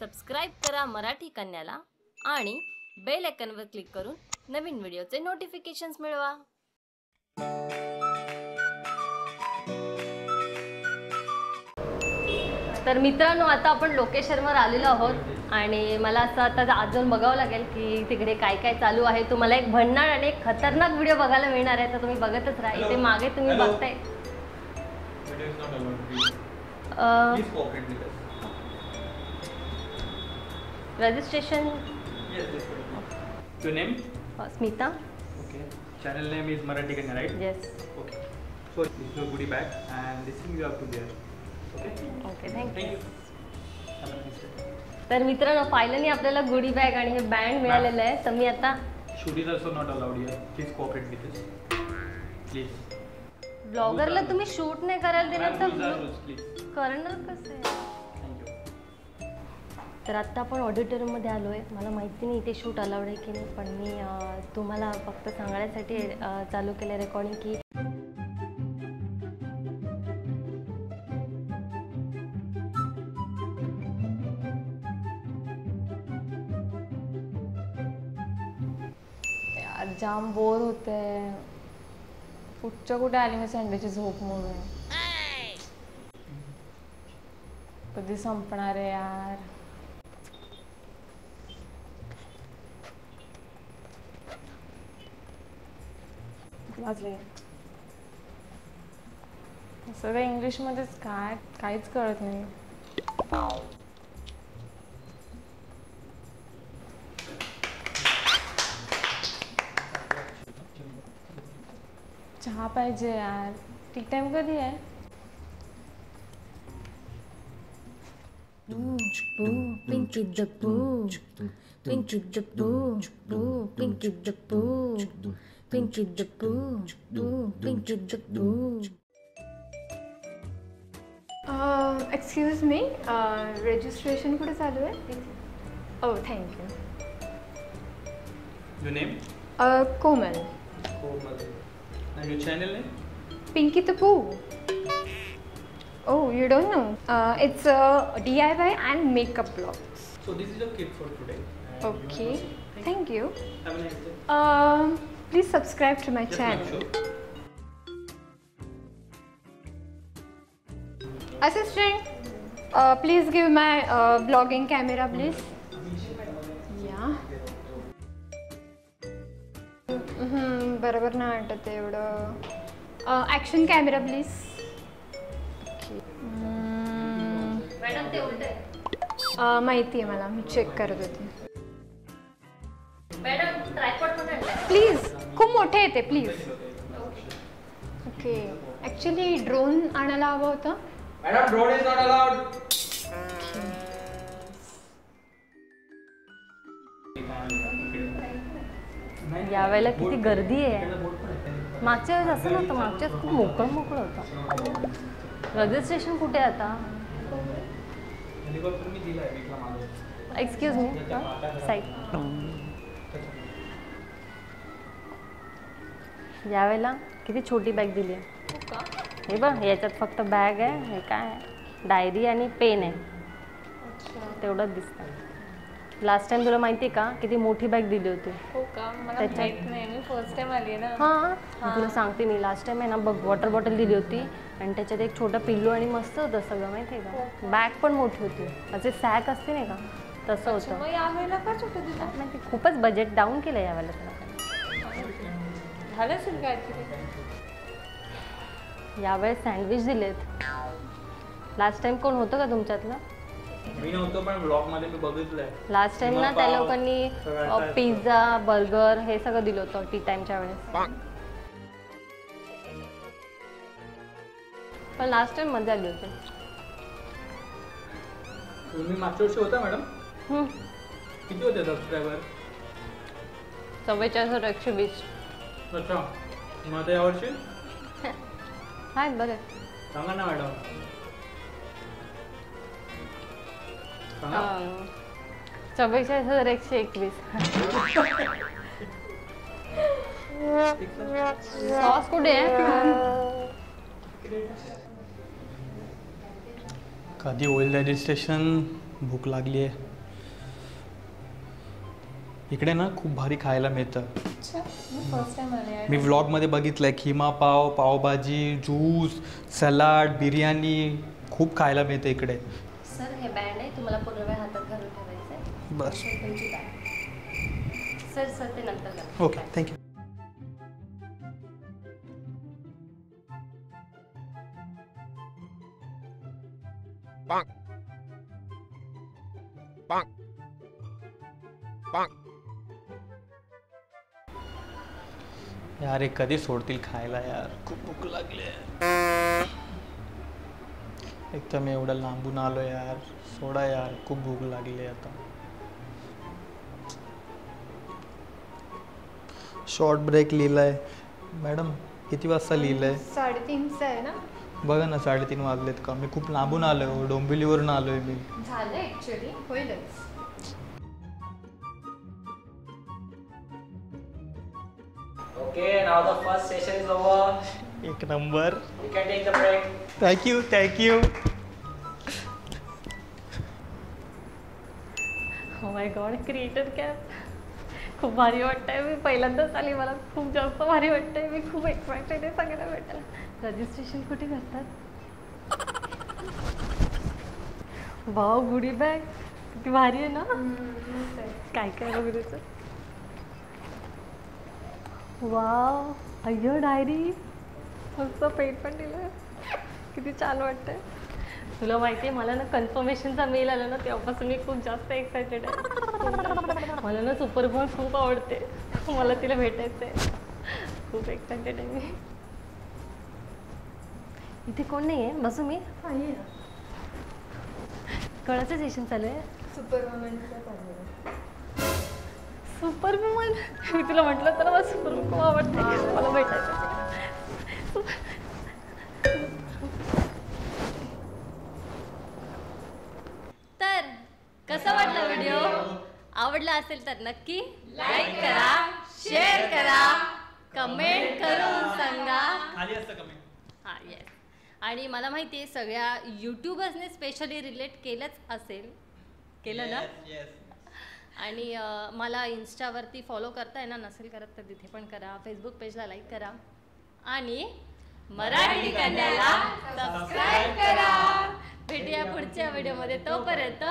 Subscribe करा मराठी कन्याला आणि bell आयकॉनवर क्लिक करून नवीन व्हिडिओचे नोटिफिकेशन्स मिळवा। तर मित्रांनो, आता आपण लोकेशनवर आलेलो आहोत आणि मला असं आता अजून बघावं लागेल की तिकडे काय काय चालू आहे। तुम्हाला एक भन्नाट आणि एक खतरनाक व्हिडिओ बघायला मिळणार आहे, तर तुम्ही बघतच राहा। इथे मागे तुम्ही बघताय registration. Yes, yes. Your name? Smita. Okay. Channel name is Marathi Kanya, right? Yes. Okay. So this is your goodie bag, and this thing you have to wear. Okay. Okay. Thank you. Have a nice day. तर मित्रांनो, finally आपल्याला गुडी bag आणि हे band मिळालेलं आहे। तर मी आता shoot is also not allowed here. Please cooperate with this. Please. ब्लॉगरला तुम्ही शूट नाही करायला दिलं तर करणार कसं? तर आत्ता आपण ऑडिटोरियममध्ये आलो आहे। मला माहिती नाही इथे शूट अलाउड आहे की नाही, पण मी तुम्हाला फक्त सांगण्यासाठी चालू केलं रेकॉर्डिंग की यार जाम बोर होते। कुठच्या कुठे आली मी संडेची झोप म्हणून। कधी संपणार आहे यार। वाजले सगळं इंग्लिशमध्येच, काहीच कळत नाही। चहा पाहिजे यार। टी टाइम कधी आहे? Pinky the Pooh, Pinky the Pooh, Pinky the Pooh, Pinky the Pooh, Pinky the Pooh. Excuse me, registration कुठे चालू आहे? Oh, thank you. Your name? Komal. Komal. And your channel name? Pinky the Pooh. Oh, you don't know? It's DIY and makeup vlogs. So this is your kit for today. Okay, thank you. Have a nice day. Please subscribe to my Yes, channel. ma'am, sure. Assistant, please give my vlogging camera, please. Yeah. बरोबर नाही वाटत आहे एवढं। Action camera please. Madam ते उलट आहे। माहिती आहे मला, मी चेक करत होते। मॅडम ट्रायपॉड पण आणलाय प्लीज, खूप मोठे येते प्लीज। ओके, ॲक्च्युली ड्रोन आणायला हवं होतं। Madam, drone is not allowed. यावेळेला किती गर्दी आहे। मागच्या वेळेस असं नव्हतं, मागच्या वेळेस खूप मोकळं होतं। रजिस्ट्रेशन कुठे आहे आता? Excuse me, side. यावेळेला किती छोटी बॅग दिली आहे। हे बघ, याच्यात फक्त बॅग आहे, हे काय आहे, डायरी आणि पेन आहे, तेवढंच दिसतं। लास्ट टाइम तुला माहिती आहे का किती मोठी बॅग दिली होती? हो का? मला माहित नाही, मी फर्स्ट टाइम आली ना। हां, तुला सांगते मी, लास्ट टाइम आहे ना बघ, वॉटर बॉटल दिली होती आणि त्याच्यात एक छोटा पिल्लू आणि मस्त होतं सगळं, माहिती आहे का? बॅग पण मोठी होती, असे सॅक असते नाही का, तसं होतं। मग यावेळेला का छोटं दिलं? माहिती, खूपच बजेट डाऊन केलं यावेळेला तुला। झालं असेल काहीतरी। यावेळेस सँडविच दिलेत। लास्ट टाइम कोण होतं का तुमच्यातलं? मी नव्हतो, पण ब्लॉग मध्ये मी बघितलंय। लास्ट टाइम ना त्या लोकांनी पिझ्झा, बर्गर हे सगळं दिलं होतं टी टाइमच्या वेळेस। पण लास्ट टाइम मजा आली होती। तुम्ही मागच्या वर्षी होता मॅडम? किती होते सबस्क्रायबर? 44,120। अच्छा, मग आता यावर्षी आहेत बरे। सांगा ना मॅडम, सांगा। 44,121। सॉस कुठे आहे? कधी होईल रजिस्ट्रेशन भूक लागली आहे. इकडे ना खूप भारी खायला मिळतं. फर्स्ट टाइम आले. मी व्लॉगमध्ये बघितलं आहे, खिमा पाव, पावभाजी, ज्यूस, सलाड, बिर्याणी खूप खायला मिळतं इकडे. सर हे बँड आहे, तुम्हाला पूर्ण वेळ हातात घालून ठेवायचं आहे. बस. तुमची बॅग. सर ते नंतर घाला. Okay, thank you. यार हे कधी सोडतील खायला यार, खूप भूक लागली आहे. एक तर मी एवढं लांबून आलो यार, सोडा यार, खूप भूक लागली आहे आता. शॉर्ट ब्रेक लिहिलाय मॅडम, किती वाजता लिहिलंय? 3:30 आहे ना. बघा ना 3:30 वाजलेत का. मी खूप लांबून आलोय, डोंबिवलीवरून आलोय मी. झालं ॲक्च्युली, होईलच. Okay, now the first session is over. एक number. You can take the break. Thank you thank you. हो माय गॉड, क्रिएटर कॅम्प खूप भारी वाटतंय. मी पहिल्यांदाच आली, मला खूप जास्त भारी वाटतंय. मी खूप एक्सायटेड आहे सगळ्यांना भेटायला. रजिस्ट्रेशन कुठे करतात? वाव, गुडी बॅग किती भारी आहे ना. काय काय वगैरेच. वाव, अय्यो डायरी, मस्त पेन पण दिलं. किती छान वाटतंय. तुला माहिती आहे, मला ना कन्फर्मेशनचा मेल आला ना तेव्हापासून मी खूप जास्त एक्सायटेड आहे. मला ना सुपरमॉल खूप आवडते. मला तिला भेटायचं आहे. खूप एक्सायटेड आहे मी. इथे कोण नाही आहे, बसू मी? कळाचं सेशन चालू आहे. सुपरवुमन, मी तुला म्हटलं तर मला सुपरवुमन खूप आवडते. मला भेटायचं. तर कसा वाटला व्हिडिओ? आवडला असेल तर नक्की लाईक करा, शेअर करा, कमेंट करून सांगा. खाली असतं कमेंट. हां, येस. आणि मला माहिती आहे सगळ्या यूट्यूबर्सने स्पेशली रिलेट केलंच असेल, केलं ना. आणि मला इन्स्टावरती फॉलो करता येणार नसेल करत तर तिथे पण करा. फेसबुक पेजला लाईक करा आणि मराठी कन्याला सबस्क्राईब करा. भेटूया पुढच्या व्हिडिओमध्ये. तोपर्यंत